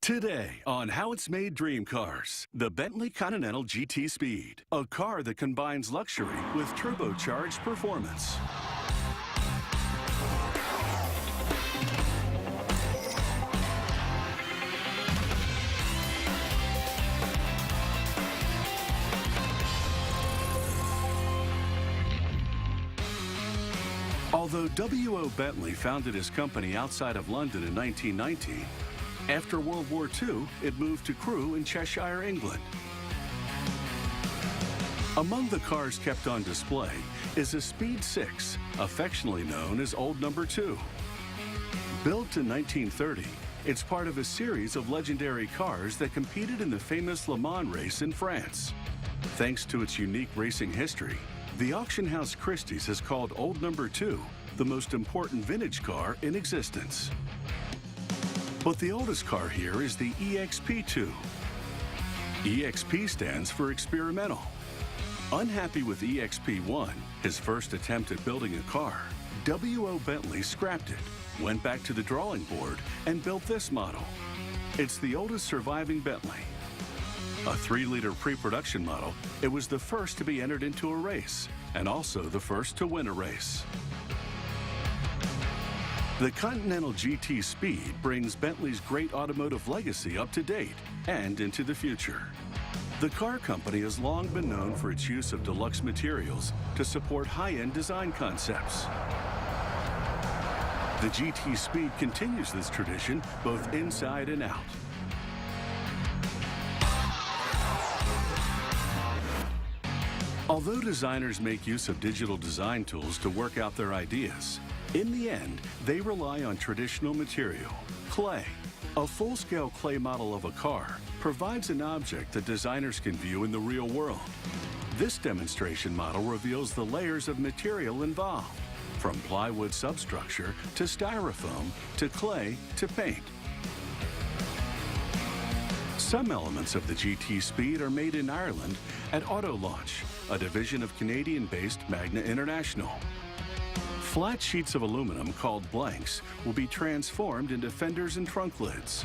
Today on How It's Made Dream Cars, the Bentley Continental GT Speed, a car that combines luxury with turbocharged performance. Although W.O. Bentley founded his company outside of London in 1919, after World War II, it moved to Crewe in Cheshire, England. Among the cars kept on display is a Speed 6, affectionately known as Old Number 2. Built in 1930, it's part of a series of legendary cars that competed in the famous Le Mans race in France. Thanks to its unique racing history, the auction house Christie's has called Old Number 2 the most important vintage car in existence. But the oldest car here is the EXP2. EXP stands for experimental. Unhappy with EXP1, his first attempt at building a car, W.O. Bentley scrapped it, went back to the drawing board, and built this model. It's the oldest surviving Bentley. A 3-liter pre-production model, it was the first to be entered into a race, and also the first to win a race. The Continental GT Speed brings Bentley's great automotive legacy up to date and into the future. The car company has long been known for its use of deluxe materials to support high-end design concepts. The GT Speed continues this tradition both inside and out. Although designers make use of digital design tools to work out their ideas, in the end, they rely on traditional material, clay. A full-scale clay model of a car provides an object that designers can view in the real world. This demonstration model reveals the layers of material involved, from plywood substructure to styrofoam to clay to paint. Some elements of the GT Speed are made in Ireland at Auto Launch, a division of Canadian-based Magna International. Flat sheets of aluminum called blanks will be transformed into fenders and trunk lids.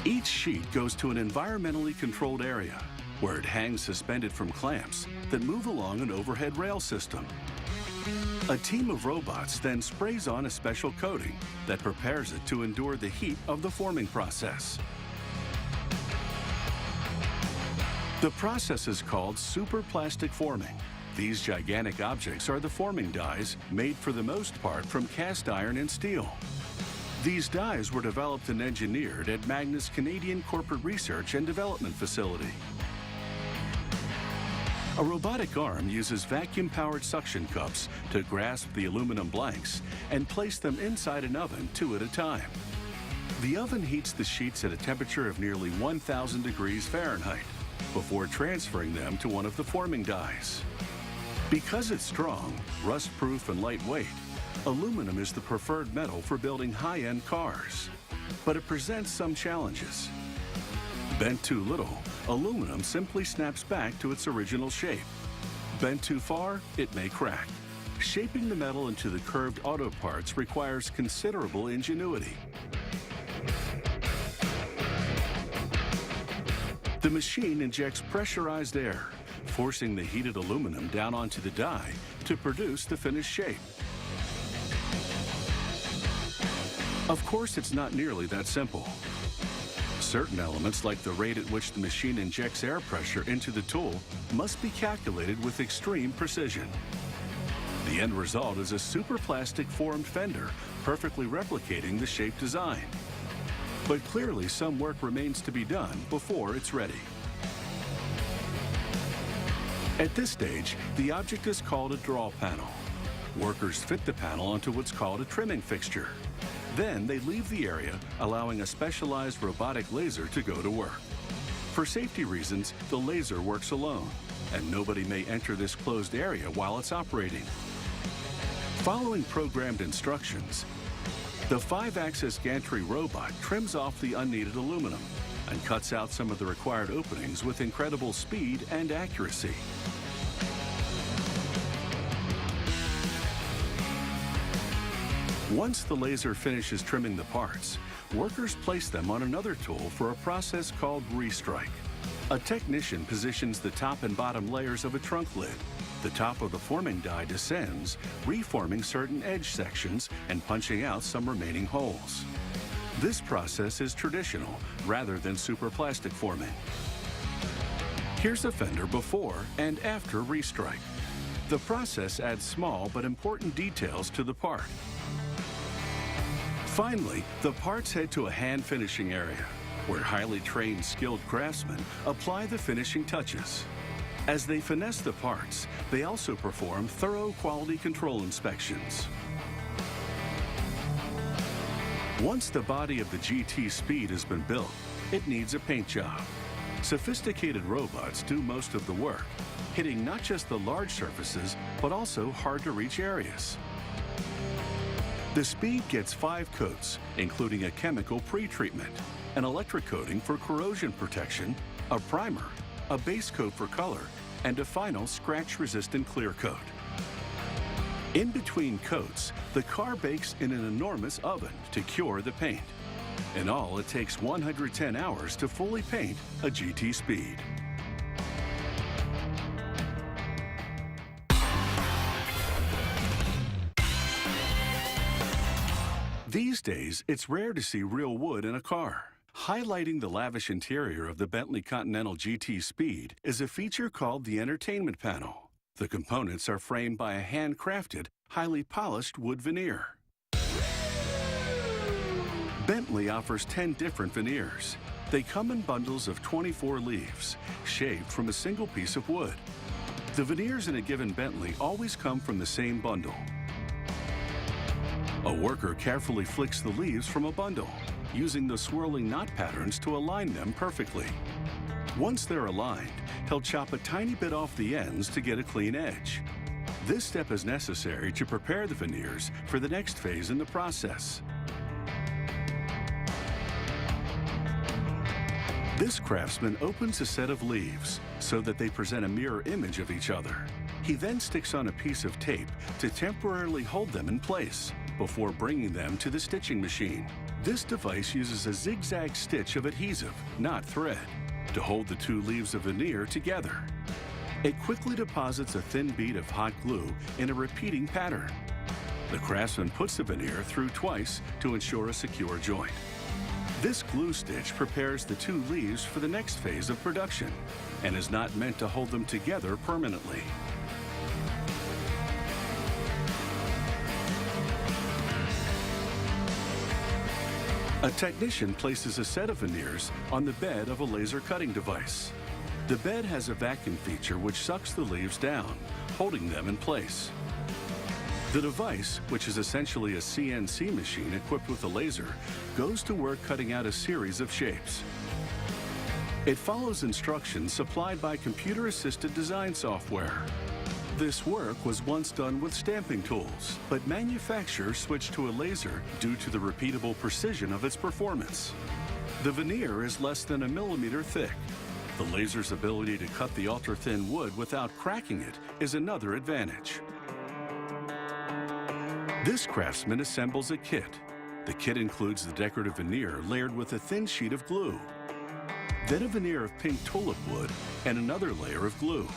Each sheet goes to an environmentally controlled area where it hangs suspended from clamps that move along an overhead rail system. A team of robots then sprays on a special coating that prepares it to endure the heat of the forming process. The process is called superplastic forming. These gigantic objects are the forming dies made for the most part from cast iron and steel. These dies were developed and engineered at Magna's Canadian Corporate Research and Development Facility. A robotic arm uses vacuum-powered suction cups to grasp the aluminum blanks and place them inside an oven 2 at a time. The oven heats the sheets at a temperature of nearly 1,000 degrees Fahrenheit before transferring them to one of the forming dies. Because it's strong, rust-proof, and lightweight, aluminum is the preferred metal for building high-end cars. But it presents some challenges. Bent too little, aluminum simply snaps back to its original shape. Bent too far, it may crack. Shaping the metal into the curved auto parts requires considerable ingenuity. The machine injects pressurized air, forcing the heated aluminum down onto the die to produce the finished shape. Of course, it's not nearly that simple. Certain elements, like the rate at which the machine injects air pressure into the tool, must be calculated with extreme precision. The end result is a superplastic formed fender, perfectly replicating the shape design. But clearly, some work remains to be done before it's ready. At this stage, the object is called a draw panel. Workers fit the panel onto what's called a trimming fixture. Then they leave the area, allowing a specialized robotic laser to go to work. For safety reasons, the laser works alone, and nobody may enter this closed area while it's operating. Following programmed instructions, the 5-axis gantry robot trims off the unneeded aluminum and cuts out some of the required openings with incredible speed and accuracy. Once the laser finishes trimming the parts, workers place them on another tool for a process called restrike. A technician positions the top and bottom layers of a trunk lid. The top of the forming die descends, reforming certain edge sections and punching out some remaining holes. This process is traditional rather than superplastic forming. Here's a fender before and after restrike. The process adds small but important details to the part. Finally, the parts head to a hand finishing area, where highly trained, skilled craftsmen apply the finishing touches. As they finesse the parts, they also perform thorough quality control inspections. Once the body of the GT Speed has been built, it needs a paint job. Sophisticated robots do most of the work, hitting not just the large surfaces, but also hard-to-reach areas. The Speed gets 5 coats, including a chemical pre-treatment, an electric coating for corrosion protection, a primer, a base coat for color, and a final scratch-resistant clear coat. In between coats, the car bakes in an enormous oven to cure the paint. In all, it takes 110 hours to fully paint a GT Speed. These days, it's rare to see real wood in a car. Highlighting the lavish interior of the Bentley Continental GT Speed is a feature called the entertainment panel. The components are framed by a handcrafted, highly polished wood veneer. Bentley offers 10 different veneers. They come in bundles of 24 leaves, shaved from a single piece of wood. The veneers in a given Bentley always come from the same bundle. A worker carefully flicks the leaves from a bundle, using the swirling knot patterns to align them perfectly. Once they're aligned, he'll chop a tiny bit off the ends to get a clean edge. This step is necessary to prepare the veneers for the next phase in the process. This craftsman opens a set of leaves so that they present a mirror image of each other. He then sticks on a piece of tape to temporarily hold them in place before bringing them to the stitching machine. This device uses a zigzag stitch of adhesive, not thread, to hold the 2 leaves of veneer together. It quickly deposits a thin bead of hot glue in a repeating pattern. The craftsman puts the veneer through twice to ensure a secure joint. This glue stitch prepares the 2 leaves for the next phase of production and is not meant to hold them together permanently. A technician places a set of veneers on the bed of a laser cutting device. The bed has a vacuum feature which sucks the leaves down, holding them in place. The device, which is essentially a CNC machine equipped with a laser, goes to work cutting out a series of shapes. It follows instructions supplied by computer-assisted design software. This work was once done with stamping tools, but manufacturers switched to a laser due to the repeatable precision of its performance. The veneer is less than 1 millimeter thick. The laser's ability to cut the ultra-thin wood without cracking it is another advantage. This craftsman assembles a kit. The kit includes the decorative veneer layered with a thin sheet of glue, then a veneer of pink tulip wood and another layer of glue,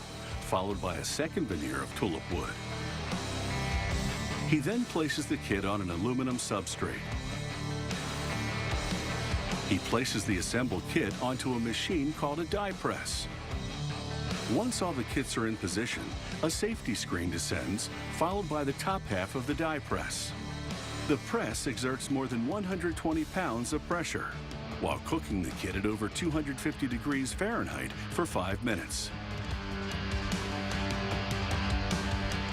followed by a second veneer of tulip wood. He then places the kit on an aluminum substrate. He places the assembled kit onto a machine called a die press. Once all the kits are in position, a safety screen descends, followed by the top half of the die press. The press exerts more than 120 pounds of pressure, while cooking the kit at over 250 degrees Fahrenheit for 5 minutes.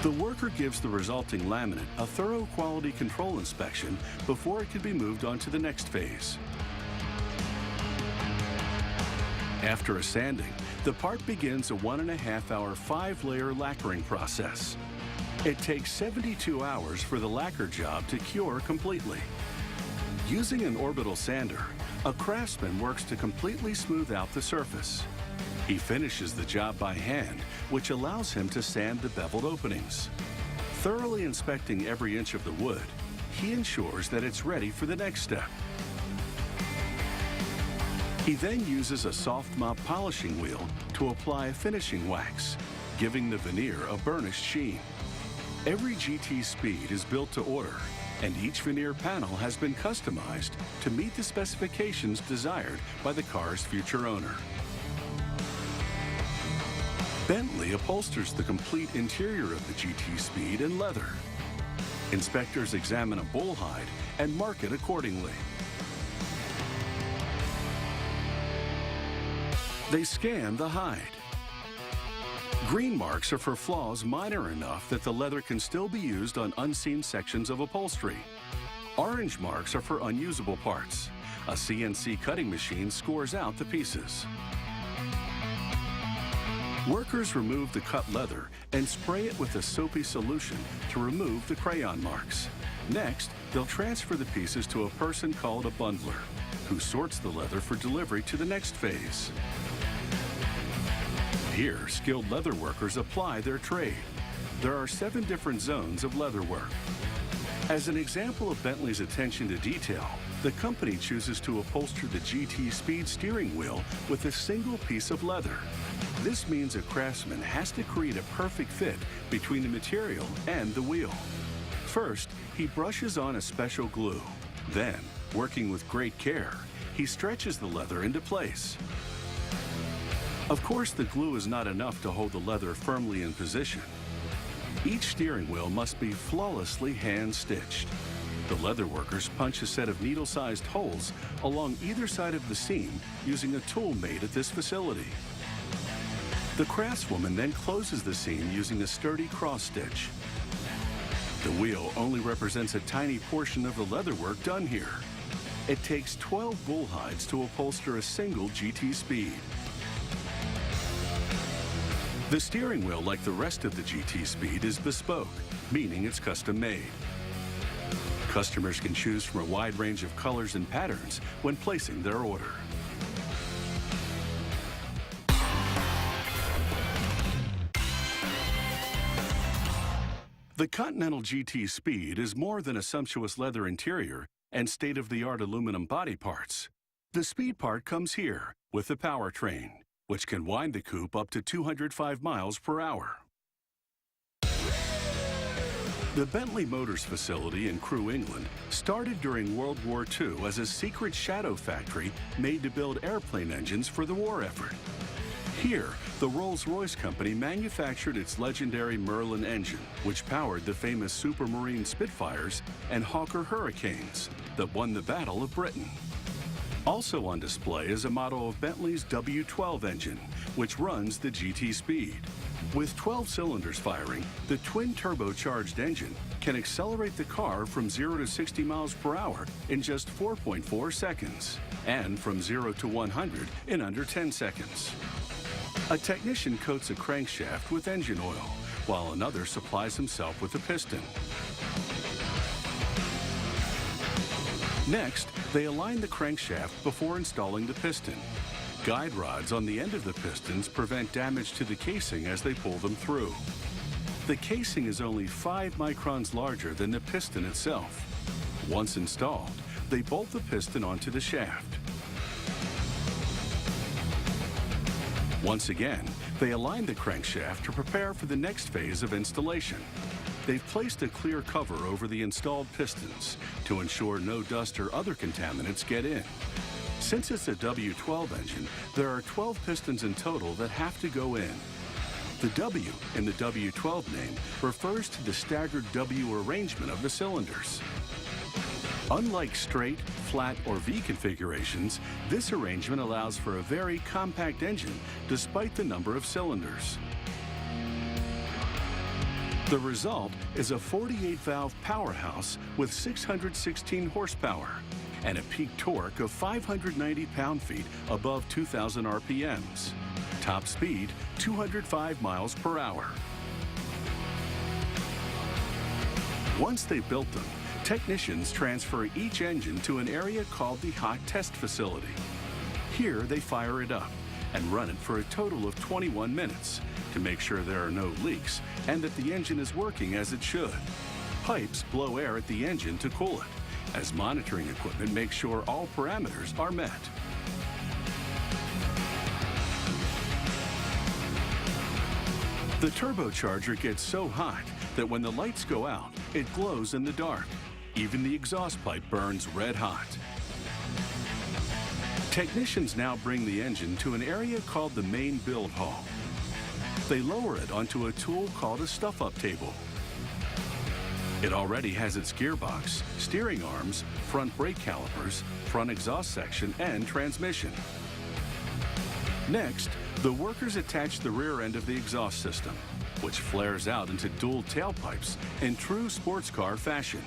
The worker gives the resulting laminate a thorough quality control inspection before it can be moved on to the next phase. After a sanding, the part begins a 1.5-hour 5-layer lacquering process. It takes 72 hours for the lacquer job to cure completely. Using an orbital sander, a craftsman works to completely smooth out the surface. He finishes the job by hand, which allows him to sand the beveled openings. Thoroughly inspecting every inch of the wood, he ensures that it's ready for the next step. He then uses a soft mop polishing wheel to apply a finishing wax, giving the veneer a burnished sheen. Every GT Speed is built to order, and each veneer panel has been customized to meet the specifications desired by the car's future owner. Bentley upholsters the complete interior of the GT Speed in leather. Inspectors examine a bull hide and mark it accordingly. They scan the hide. Green marks are for flaws minor enough that the leather can still be used on unseen sections of upholstery. Orange marks are for unusable parts. A CNC cutting machine scores out the pieces. Workers remove the cut leather and spray it with a soapy solution to remove the crayon marks. Next, they'll transfer the pieces to a person called a bundler, who sorts the leather for delivery to the next phase. Here, skilled leather workers apply their trade. There are 7 different zones of leather work. As an example of Bentley's attention to detail, the company chooses to upholster the GT Speed steering wheel with a single piece of leather. This means a craftsman has to create a perfect fit between the material and the wheel. First, he brushes on a special glue. Then, working with great care, he stretches the leather into place. Of course, the glue is not enough to hold the leather firmly in position. Each steering wheel must be flawlessly hand-stitched. The leather workers punch a set of needle-sized holes along either side of the seam using a tool made at this facility. The craftswoman then closes the seam using a sturdy cross-stitch. The wheel only represents a tiny portion of the leather work done here. It takes 12 bull hides to upholster a single GT Speed. The steering wheel, like the rest of the GT Speed, is bespoke, meaning it's custom-made. Customers can choose from a wide range of colors and patterns when placing their order. The Continental GT Speed is more than a sumptuous leather interior and state-of-the-art aluminum body parts. The Speed part comes here with the powertrain, which can wind the coupe up to 205 miles per hour. The Bentley Motors facility in Crewe, England, started during World War II as a secret shadow factory made to build airplane engines for the war effort. Here, the Rolls-Royce company manufactured its legendary Merlin engine, which powered the famous Supermarine Spitfires and Hawker Hurricanes that won the Battle of Britain. Also on display is a model of Bentley's W12 engine, which runs the GT Speed. With 12 cylinders firing, the twin-turbocharged engine can accelerate the car from 0 to 60 miles per hour in just 4.4 seconds, and from 0 to 100 in under 10 seconds. A technician coats a crankshaft with engine oil, while another supplies himself with a piston. Next, they align the crankshaft before installing the piston. Guide rods on the end of the pistons prevent damage to the casing as they pull them through. The casing is only 5 microns larger than the piston itself. Once installed, they bolt the piston onto the shaft. Once again, they align the crankshaft to prepare for the next phase of installation. They've placed a clear cover over the installed pistons to ensure no dust or other contaminants get in. Since it's a W12 engine, there are 12 pistons in total that have to go in. The W in the W12 name refers to the staggered W arrangement of the cylinders. Unlike straight, flat, or V configurations, this arrangement allows for a very compact engine despite the number of cylinders. The result is a 48-valve powerhouse with 616 horsepower and a peak torque of 590 pound-feet above 2,000 RPMs. Top speed, 205 miles per hour. Once they built them, technicians transfer each engine to an area called the hot test facility. Here, they fire it up and run it for a total of 21 minutes to make sure there are no leaks and that the engine is working as it should. Pipes blow air at the engine to cool it, as monitoring equipment makes sure all parameters are met. The turbocharger gets so hot that when the lights go out, it glows in the dark. Even the exhaust pipe burns red hot. Technicians now bring the engine to an area called the main build hall. They lower it onto a tool called a stuff-up table. It already has its gearbox, steering arms, front brake calipers, front exhaust section, and transmission. Next, the workers attach the rear end of the exhaust system, which flares out into dual tailpipes in true sports car fashion.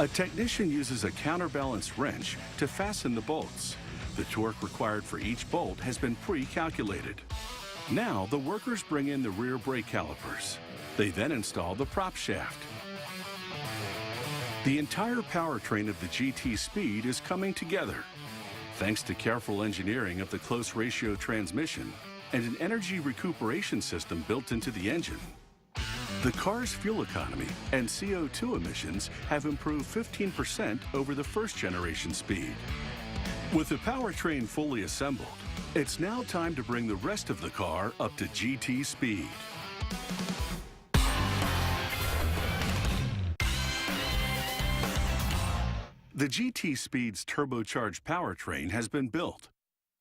A technician uses a counterbalance wrench to fasten the bolts. The torque required for each bolt has been pre-calculated. Now, the workers bring in the rear brake calipers. They then install the prop shaft. The entire powertrain of the GT Speed is coming together, thanks to careful engineering of the close ratio transmission and an energy recuperation system built into the engine. The car's fuel economy and CO2 emissions have improved 15% over the first generation Speed. With the powertrain fully assembled, it's now time to bring the rest of the car up to GT speed. The GT Speed's turbocharged powertrain has been built.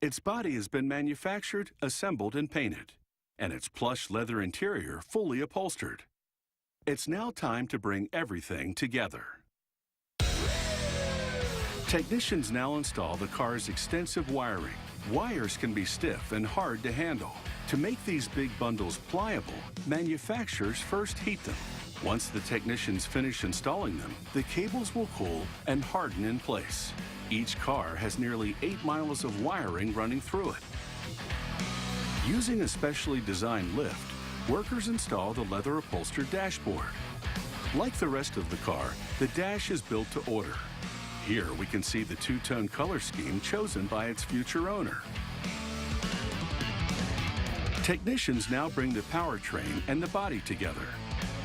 Its body has been manufactured, assembled, and painted, and its plush leather interior fully upholstered. It's now time to bring everything together. Technicians now install the car's extensive wiring. Wires can be stiff and hard to handle. To make these big bundles pliable, manufacturers first heat them. Once the technicians finish installing them, the cables will cool and harden in place. Each car has nearly 8 miles of wiring running through it. Using a specially designed lift, workers install the leather-upholstered dashboard. Like the rest of the car, the dash is built to order. Here we can see the two-tone color scheme chosen by its future owner. Technicians now bring the powertrain and the body together.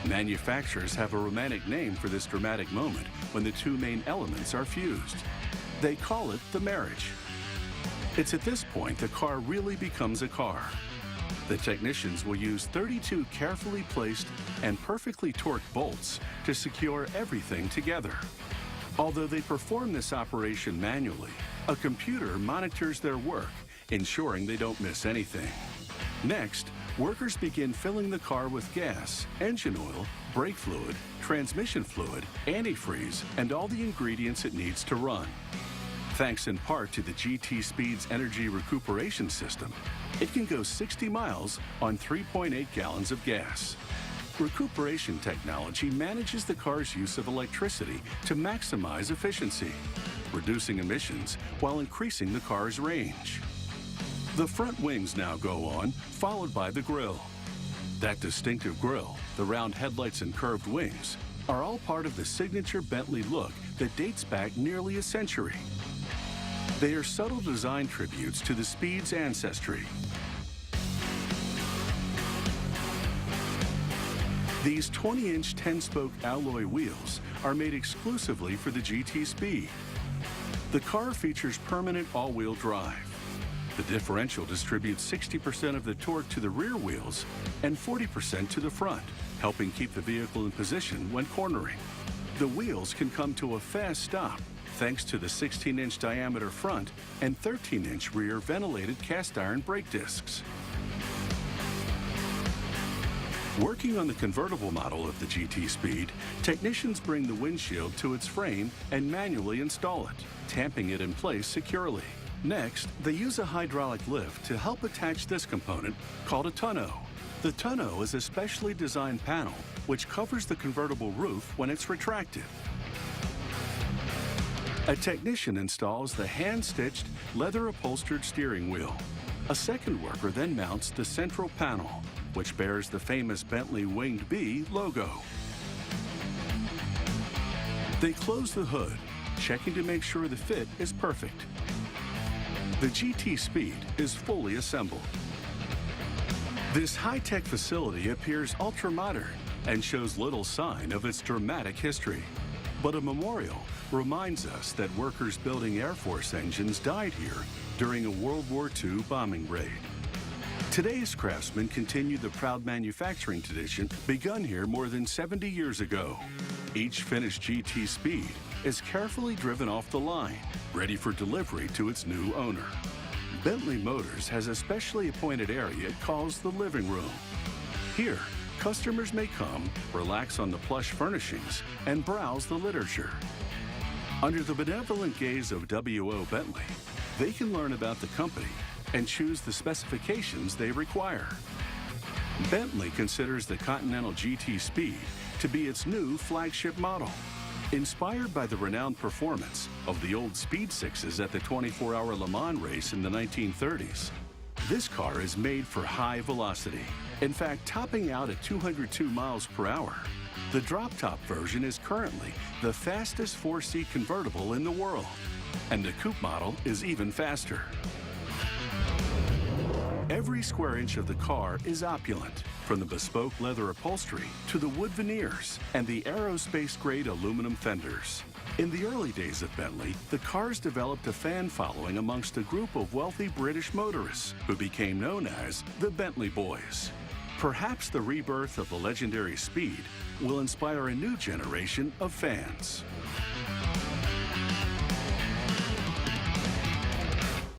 Manufacturers have a romantic name for this dramatic moment when the two main elements are fused. They call it the marriage. It's at this point the car really becomes a car. The technicians will use 32 carefully placed and perfectly torqued bolts to secure everything together. Although they perform this operation manually, a computer monitors their work, ensuring they don't miss anything. Next, workers begin filling the car with gas, engine oil, brake fluid, transmission fluid, antifreeze, and all the ingredients it needs to run. Thanks in part to the GT Speed's energy recuperation system, it can go 60 miles on 3.8 gallons of gas. Recuperation technology manages the car's use of electricity to maximize efficiency, reducing emissions while increasing the car's range. The front wings now go on, followed by the grille. That distinctive grille, the round headlights and curved wings, are all part of the signature Bentley look that dates back nearly a century. They are subtle design tributes to the Speed's ancestry. These 20-inch 10-spoke alloy wheels are made exclusively for the GT Speed. The car features permanent all-wheel drive. The differential distributes 60% of the torque to the rear wheels and 40% to the front, helping keep the vehicle in position when cornering. The wheels can come to a fast stop thanks to the 16-inch diameter front and 13-inch rear ventilated cast iron brake discs. Working on the convertible model of the GT Speed, technicians bring the windshield to its frame and manually install it, tamping it in place securely. Next, they use a hydraulic lift to help attach this component called a tonneau. The tonneau is a specially designed panel which covers the convertible roof when it's retracted. A technician installs the hand-stitched, leather-upholstered steering wheel. A second worker then mounts the central panel, which bears the famous Bentley Winged Bee logo. They close the hood, checking to make sure the fit is perfect. The GT Speed is fully assembled. This high-tech facility appears ultra-modern, and shows little sign of its dramatic history. But a memorial reminds us that workers building Air Force engines died here during a World War II bombing raid. Today's craftsmen continue the proud manufacturing tradition begun here more than 70 years ago. Each finished GT Speed is carefully driven off the line, ready for delivery to its new owner. Bentley Motors has a specially appointed area it calls the living room. Here, customers may come, relax on the plush furnishings, and browse the literature. Under the benevolent gaze of W.O. Bentley, they can learn about the company and choose the specifications they require. Bentley considers the Continental GT Speed to be its new flagship model. Inspired by the renowned performance of the old Speed Sixes at the 24-hour Le Mans race in the 1930s, this car is made for high velocity. In fact, topping out at 202 miles per hour, the drop-top version is currently the fastest four-seat convertible in the world, and the coupe model is even faster. Every square inch of the car is opulent, from the bespoke leather upholstery to the wood veneers and the aerospace-grade aluminum fenders. In the early days of Bentley, the cars developed a fan following amongst a group of wealthy British motorists who became known as the Bentley Boys. Perhaps the rebirth of the legendary Speed will inspire a new generation of fans.